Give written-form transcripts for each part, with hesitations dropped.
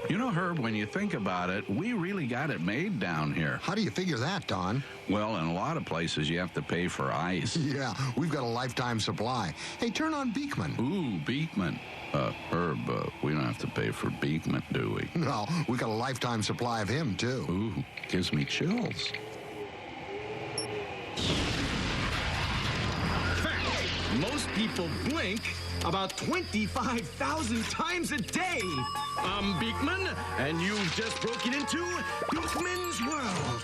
You know, Herb, when you think about it, we really got it made down here. How do you figure that, Don? Well, in a lot of places, you have to pay for ice. Yeah, we've got a lifetime supply. Hey, turn on Beakman. Ooh, Beakman. Herb, we don't have to pay for Beakman, do we? No, we got a lifetime supply of him, too. Ooh, gives me chills. Fact, most people blink about 25,000 times a day. I'm Beakman, and you've just broken into Beakman's World.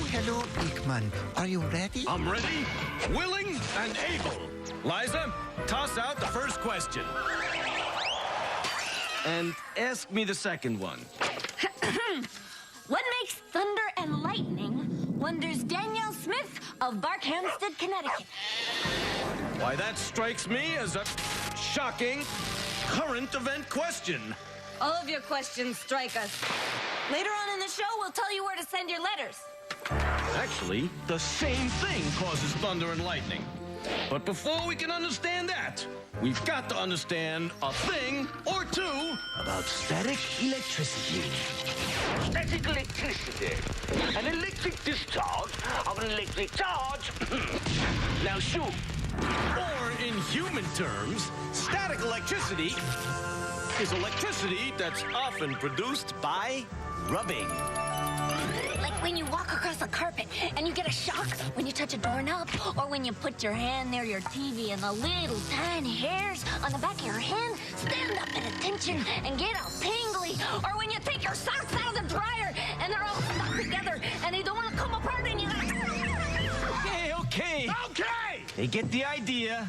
Hello, Beakman. Are you ready? I'm ready, willing, and able. Liza, toss out the first question. And ask me the second one. What makes thunder and lightning, wonders Danielle Smith of Barkhamsted, Connecticut. Why, that strikes me as a shocking current event question. All of your questions strike us. Later on in the show, we'll tell you where to send your letters. Actually, the same thing causes thunder and lightning. But before we can understand that, we've got to understand a thing or two about static electricity. Static electricity. An electric discharge of an electric charge. Now shoot. Or in human terms, static electricity is electricity that's often produced by rubbing. Like when you walk across a carpet and you get a shock when you touch a doorknob, or when you put your hand near your TV and the little tiny hairs on the back of your hand stand up at attention and get all tingly, or when you take your socks out of the dryer and they're all stuck together and they don't want to come apart and you gotta... Okay. They get the idea.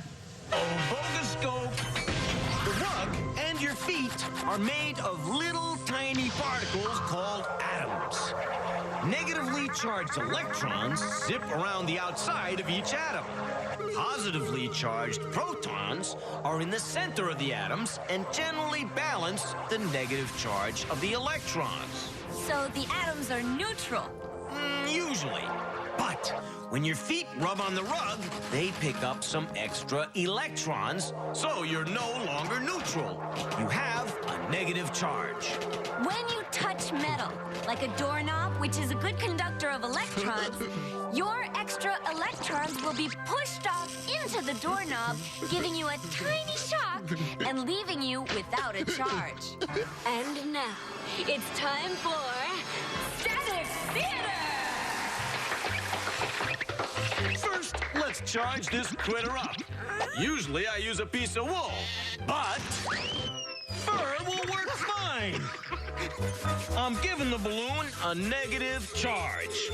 Bogoscope. The rug and your feet are made of little tiny particles called atoms. Negatively charged electrons zip around the outside of each atom. Positively charged protons are in the center of the atoms and generally balance the negative charge of the electrons. So the atoms are neutral. Usually. But when your feet rub on the rug, they pick up some extra electrons, so you're no longer neutral. You have a negative charge. When you touch metal, like a doorknob, which is a good conductor of electrons, your extra electrons will be pushed off into the doorknob, giving you a tiny shock and leaving you without a charge. And now, it's time for Static Theater! First, let's charge this critter up. Usually I use a piece of wool, but fur will work fine. I'm giving the balloon a negative charge.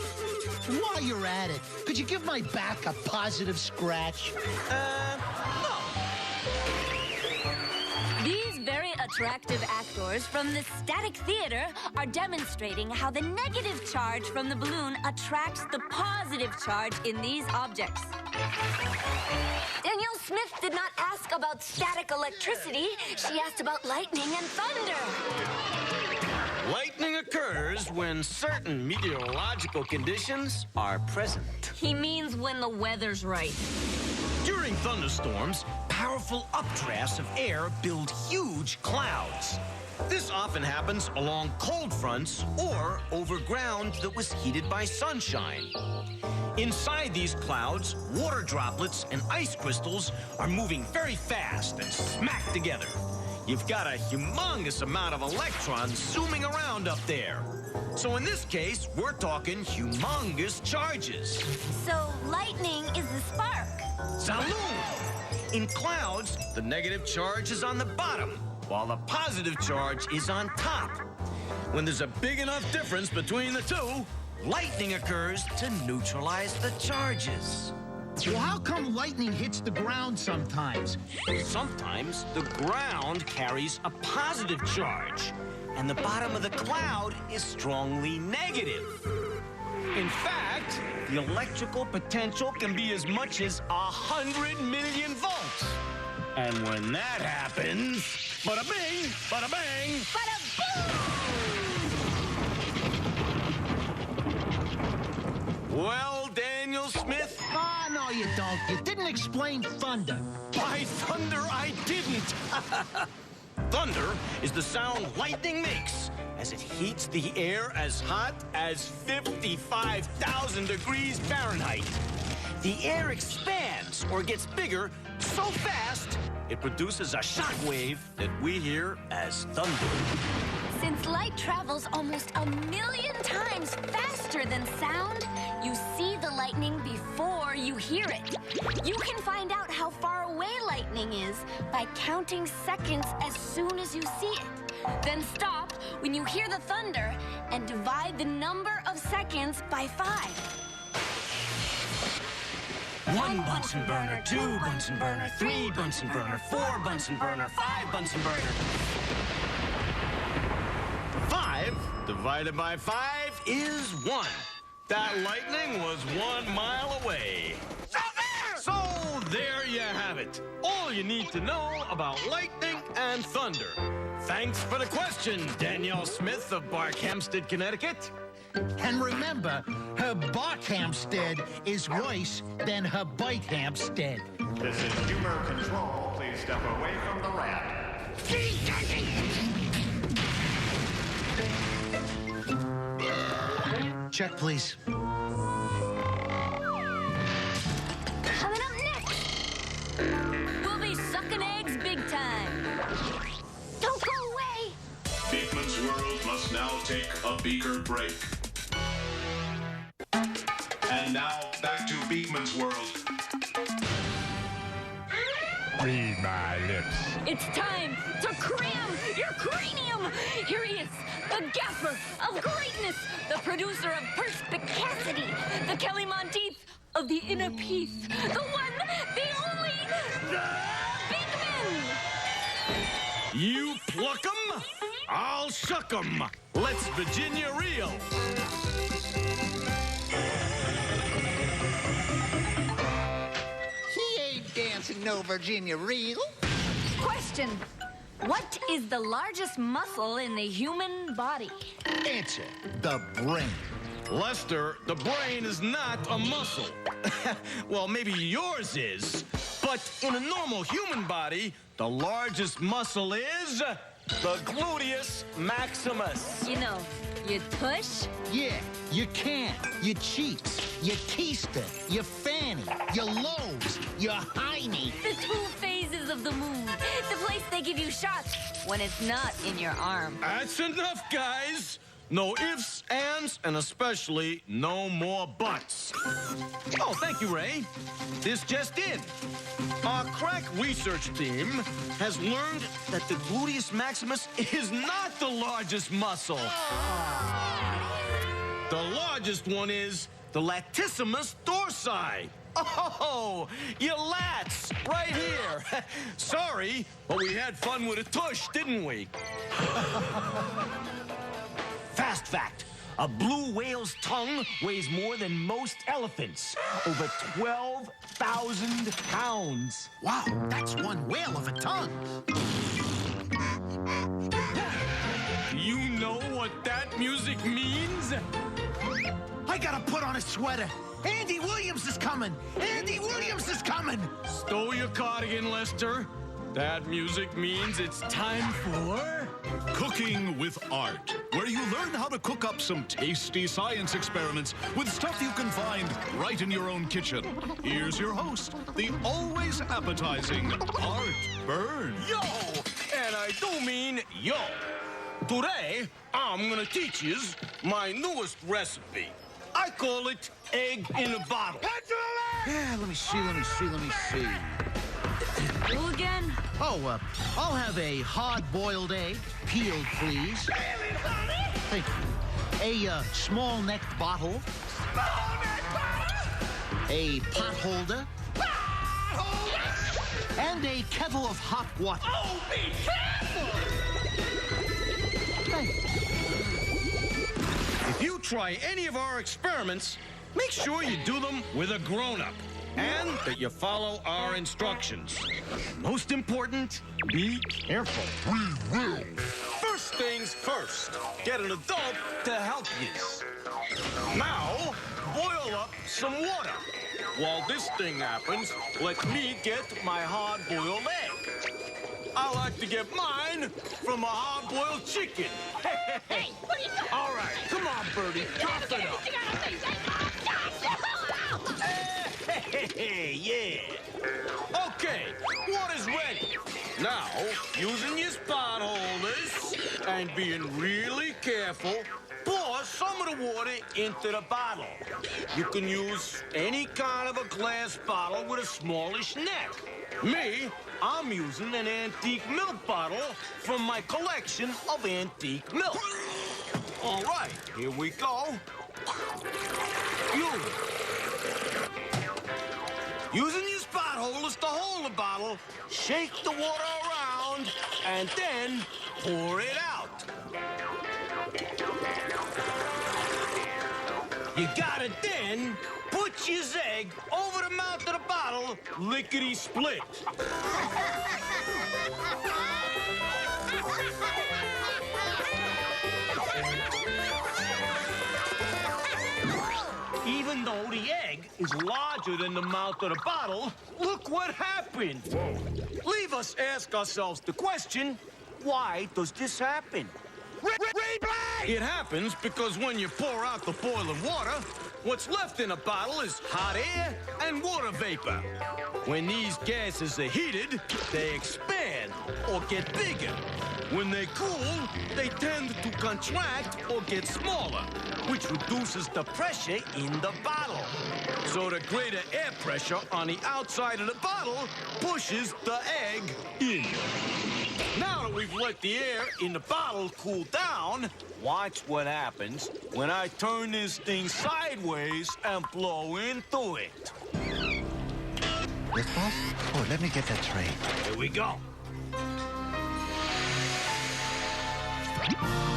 While you're at it, could you give my back a positive scratch? No. These very attractive actors from the Static Theater are demonstrating how the negative charge from the balloon attracts the positive charge in these objects. Danielle Smith did not ask about static electricity. She asked about lightning and thunder. Lightning occurs when certain meteorological conditions are present. He means when the weather's right. During thunderstorms, powerful updrafts of air build huge clouds. This often happens along cold fronts or over ground that was heated by sunshine. Inside these clouds, water droplets and ice crystals are moving very fast and smack together. You've got a humongous amount of electrons zooming around up there. So in this case, we're talking humongous charges. So lightning is the spark. Saloon! In clouds, the negative charge is on the bottom, while the positive charge is on top. When there's a big enough difference between the two, lightning occurs to neutralize the charges. Well, how come lightning hits the ground sometimes? Sometimes the ground carries a positive charge, and the bottom of the cloud is strongly negative. In fact, the electrical potential can be as much as 100 million volts. And when that happens, bada bing, bada bang, Bada boom! Well, Daniel Smith, Ah, no, you don't. You didn't explain thunder. by thunder, I didn't. Thunder is the sound lightning makes as it heats the air as hot as 55,000 degrees Fahrenheit. The air expands or gets bigger so fast it produces a shock wave that we hear as thunder. Since light travels almost 1,000,000 times faster than sound, you see the lightning before you hear it. You can find out how far away lightning is by counting seconds as soon as you see it. Then stop when you hear the thunder and divide the number of seconds by 5. 1 Bunsen burner, 2 Bunsen burner, 3 Bunsen burner, 4 Bunsen burner, 5 Bunsen burner. 5 divided by 5 is 1. That lightning was 1 mile away. So there you have it. All you need to know about lightning and thunder. Thanks for the question, Danielle Smith of Barkhamsted, Connecticut. And remember, her Barkhamsted is worse than her Bikehamsted. This is humor control. Please step away from the rat. Check, please. Coming up next, we'll be sucking eggs big time. Don't go away. Beakman's World must now take a beaker break. And now, back to Beakman's World. Read my lips. It's time to cram your cranium. Here he is, the gaffer of greatness, the producer of perspicacity, the Kelly Monteith of the inner peace, the one, the only, the Beakman. You pluck 'em, I'll shuck 'em. Let's Virginia reel. He ain't dancing no Virginia reel. Question. What is the largest muscle in the human body? Answer, the brain. Lester, the brain is not a muscle. Well, maybe yours is. But in a normal human body, the largest muscle is the gluteus maximus. You know, your tush, Yeah, your can, your cheeks, your keister, your fanny, your lobes, your hiney. the 2 phases of the moon, the place they give you shots when it's not in your arm. That's enough, guys. No ifs, ands, and especially no more buts. Oh, thank you, Ray. This just in. Our crack research team has learned that the gluteus maximus is not the largest muscle. The largest one is the latissimus dorsi. Oh, your lats, right here. Sorry, but we had fun with a tush, didn't we? Fast fact, a blue whale's tongue weighs more than most elephants, over 12,000 pounds. Wow, that's one whale of a tongue. You know what that music means? I gotta put on a sweater. Andy Williams is coming. Andy Williams is coming. Stow your cardigan, Lester. That music means it's time for... Cooking with Art, where you learn how to cook up some tasty science experiments with stuff you can find right in your own kitchen. Here's your host, the always appetizing Art Burns. Yo! And I do mean yo. Today, I'm gonna teach you my newest recipe. I call it egg in a bottle. Yeah, let me see. Who again? Oh, I'll have a hard-boiled egg, peeled, please. Thank you. A small-necked bottle. a pot holder, and a kettle of hot water. Oh, be careful! If you try any of our experiments, make sure you do them with a grown-up and that you follow our instructions. Most important, be careful. We will. First things first, get an adult to help you. Now, boil up some water. While this thing happens, let me get my hard-boiled egg. I like to get mine from a hard-boiled chicken. Hey, what are you doing? All right, come on, Birdie, cough it up. Hey, yeah. Okay, water's ready. Now, using your spot holders and being really careful, pour some of the water into the bottle. You can use any kind of a glass bottle with a smallish neck. Me, I'm using an antique milk bottle from my collection of antique milk. All right, here we go. Using your spot holders to hold the bottle, shake the water around, and then pour it out. You gotta then put your egg over the mouth of the bottle, lickety-split. Even though the egg is larger than the mouth of the bottle, look what happened. Whoa. Leave us ask ourselves the question, why does this happen? It happens because when you pour out the boiling water, what's left in a bottle is hot air and water vapor. When these gases are heated, they expand or get bigger. When they cool, they tend to contract or get smaller, which reduces the pressure in the bottle. So the greater air pressure on the outside of the bottle pushes the egg in. Now that we've let the air in the bottle cool down, watch what happens when I turn this thing sideways and blow into it. Yes, boss? Oh, let me get that tray. Here we go.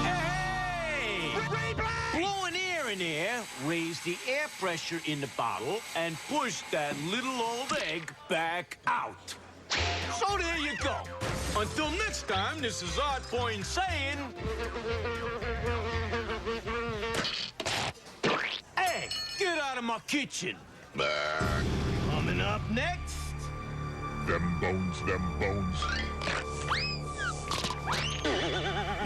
Hey! Blowing air in there, raise the air pressure in the bottle and push that little old egg back out. So there you go. Until next time, this is Art Point saying... Hey, get out of my kitchen. Coming up next... Them bones, them bones.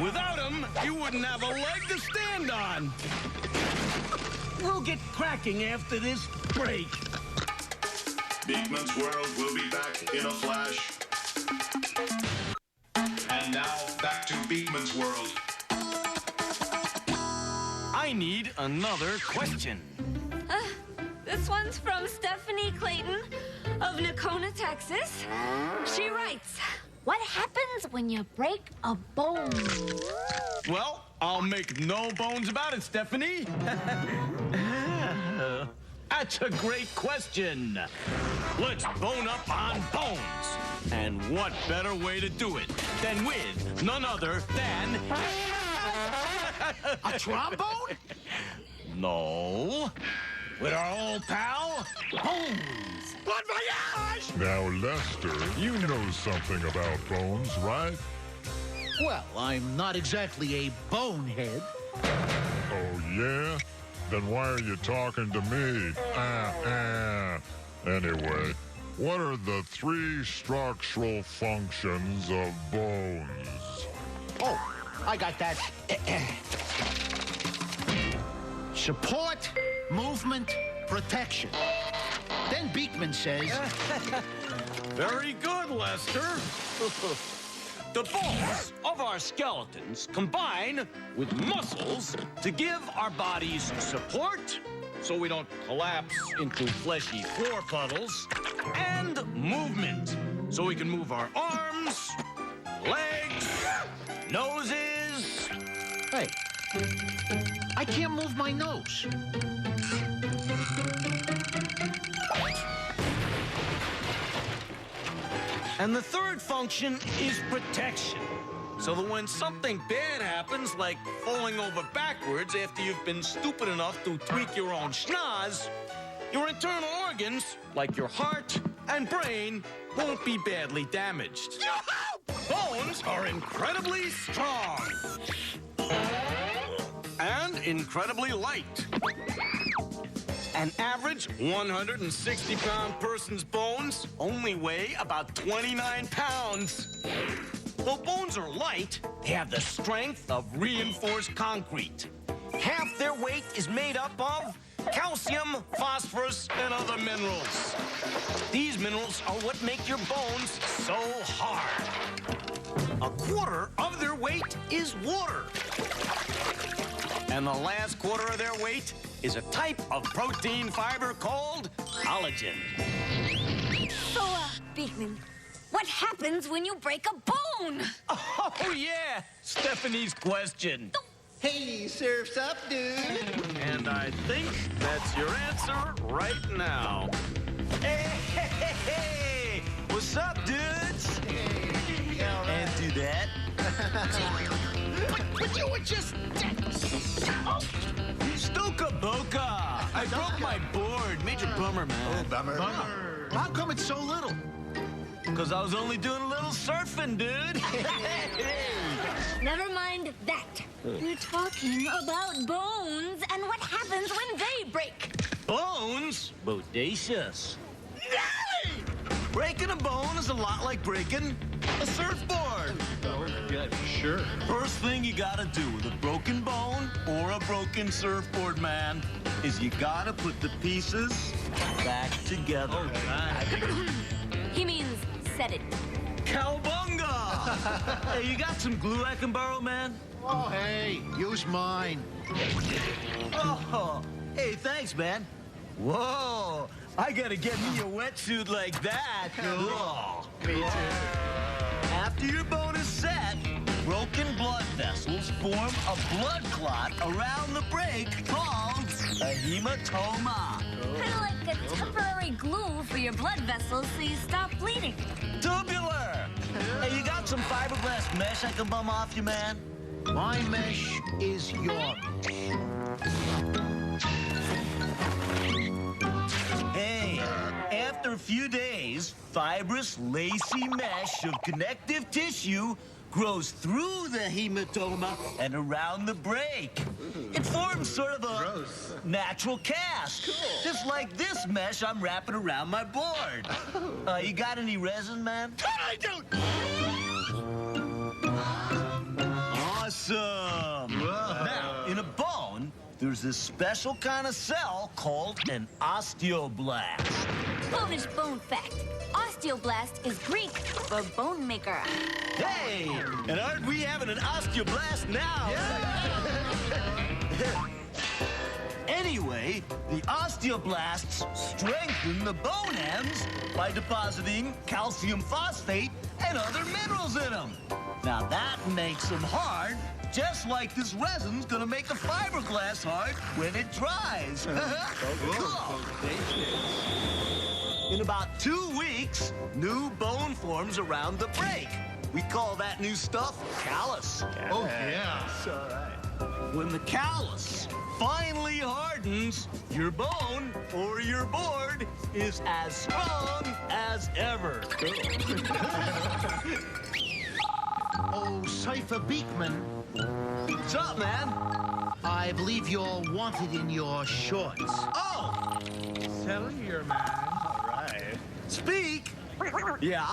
Without him, you wouldn't have a leg to stand on. We'll get cracking after this break. Beakman's World will be back in a flash. And now, back to Beakman's World. I need another question. This one's from Stephanie Clayton of Nacona, Texas. She writes, what happens when you break a bone? Well, I'll make no bones about it, Stephanie. That's a great question. Let's bone up on bones. And what better way to do it than with none other than... A trombone? No. With our old pal, Bones. Bon voyage! Now, Lester, you know something about bones, right? Well, I'm not exactly a bonehead. Oh, yeah? Then why are you talking to me? Anyway, what are the 3 structural functions of bones? Oh, I got that. Support, movement, protection. Then Beakman says... Very good, Lester. The bones of our skeletons combine with muscles to give our bodies support so we don't collapse into fleshy floor puddles, and movement so we can move our arms, legs, noses. Hey, I can't move my nose. And the third function is protection. So that when something bad happens, like falling over backwards after you've been stupid enough to tweak your own schnoz, your internal organs, like your heart and brain, won't be badly damaged. Bones are incredibly strong and incredibly light. An average 160-pound person's bones only weigh about 29 pounds. Though bones are light, they have the strength of reinforced concrete. Half their weight is made up of calcium, phosphorus, and other minerals. These minerals are what make your bones so hard. A quarter of their weight is water. And the last quarter of their weight is a type of protein fiber called collagen. So, Beakman, what happens when you break a bone? Oh, yeah, Stephanie's question. Hey, surf's up, dude. And I think that's your answer right now. Hey, what's up, dudes? Hey, all right. And do that. But you were just... Stuka Boca! I broke my board. Major bummer, man. Oh, bummer. How come it's so little? Because I was only doing a little surfing, dude. Never mind that. We're talking about bones and what happens when they break. Bones? Bodacious. Breaking a bone is a lot like breaking a surfboard. Oh, yeah, sure. First thing you gotta do with a broken bone or a broken surfboard, man, is you gotta put the pieces back together. Oh, right. He means set it. Cowbunga! Hey, you got some glue I can borrow, man? Oh, hey, use mine. Oh, hey, thanks, man. Whoa, I gotta get me a wetsuit like that. Oh. Me too. After your bone is set, broken blood vessels form a blood clot around the break called a hematoma. Kind of like a temporary glue for your blood vessels so you stop bleeding. Tubular! Hey, you got some fiberglass mesh I can bum off you, man? My mesh is your mesh. Hey, after a few days, fibrous, lacy mesh of connective tissue grows through the hematoma and around the break. It forms sort of a natural cast. Just like this mesh I'm wrapping around my board. You got any resin, man? I don't... Awesome! Now, in a bone, there's this special kind of cell called an osteoblast. Bonus bone fact. Osteoblast is Greek for bone maker. Hey! And aren't we having an osteoblast now? Yeah. Anyway, the osteoblasts strengthen the bone ends by depositing calcium phosphate and other minerals in them. Now that makes them hard, just like this resin's gonna make the fiberglass hard when it dries. Cool. In about 2 weeks, new bone forms around the break. We call that new stuff callus. Oh, yeah. All right. When the callus finally hardens, your bone or your board is as strong as ever. Oh, Cypher Beakman, What's up, man? I believe you're wanted in your shorts. Oh, Tell here, man. All right. speak. Yeah.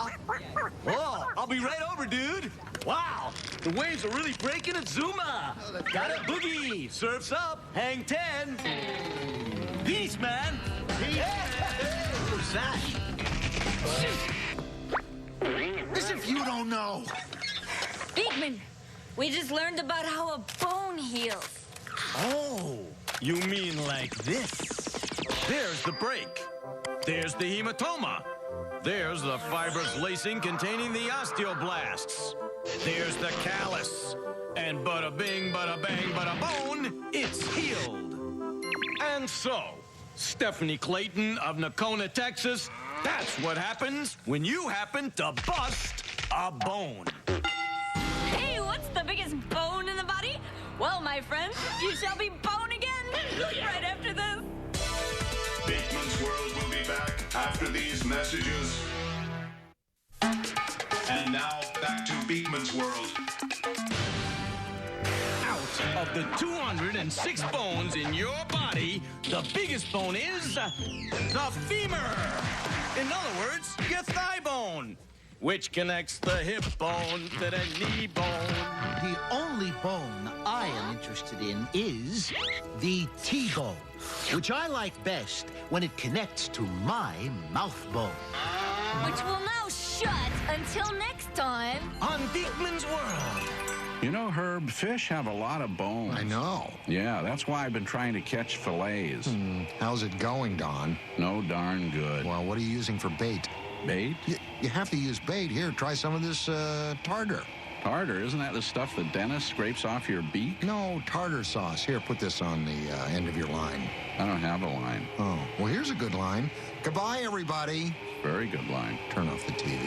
Oh, I'll be right over, dude. Wow, the waves are really breaking at Zuma. Got it, boogie. Surf's up. Hang 10. Peace, man. Who's that? As if you don't know. Beakman, we just learned about how a bone heals. Oh, you mean like this? There's the break. There's the hematoma. There's the fibrous lacing containing the osteoblasts. There's the callus. And bada bing, bada bang, bada bone, it's healed. And so, Stephanie Clayton of Nocona, Texas, That's what happens when you happen to bust a bone. Hey, what's the biggest bone in the body? Well, my friends, you shall be bone again right after this. Beakman's World will be back after these messages. And now, back to Beakman's World. Out of the 206 bones in your body, the biggest bone is the femur. In other words, your thigh bone, which connects the hip bone to the knee bone. The only bone I am interested in is the T-bone, which I like best when it connects to my mouth bone. Which will now shut until next time on Beakman's World. You know, Herb, fish have a lot of bones. I know. Yeah, that's why I've been trying to catch fillets. How's it going, Don? No darn good. Well, what are you using for bait? Bait? You have to use bait. Here, try some of this tartar. Tartar? Isn't that the stuff the dentist scrapes off your beak? No, tartar sauce. Here, put this on the end of your line. I don't have a line. Oh, well, here's a good line. Goodbye, everybody. Very good line. Turn off the TV.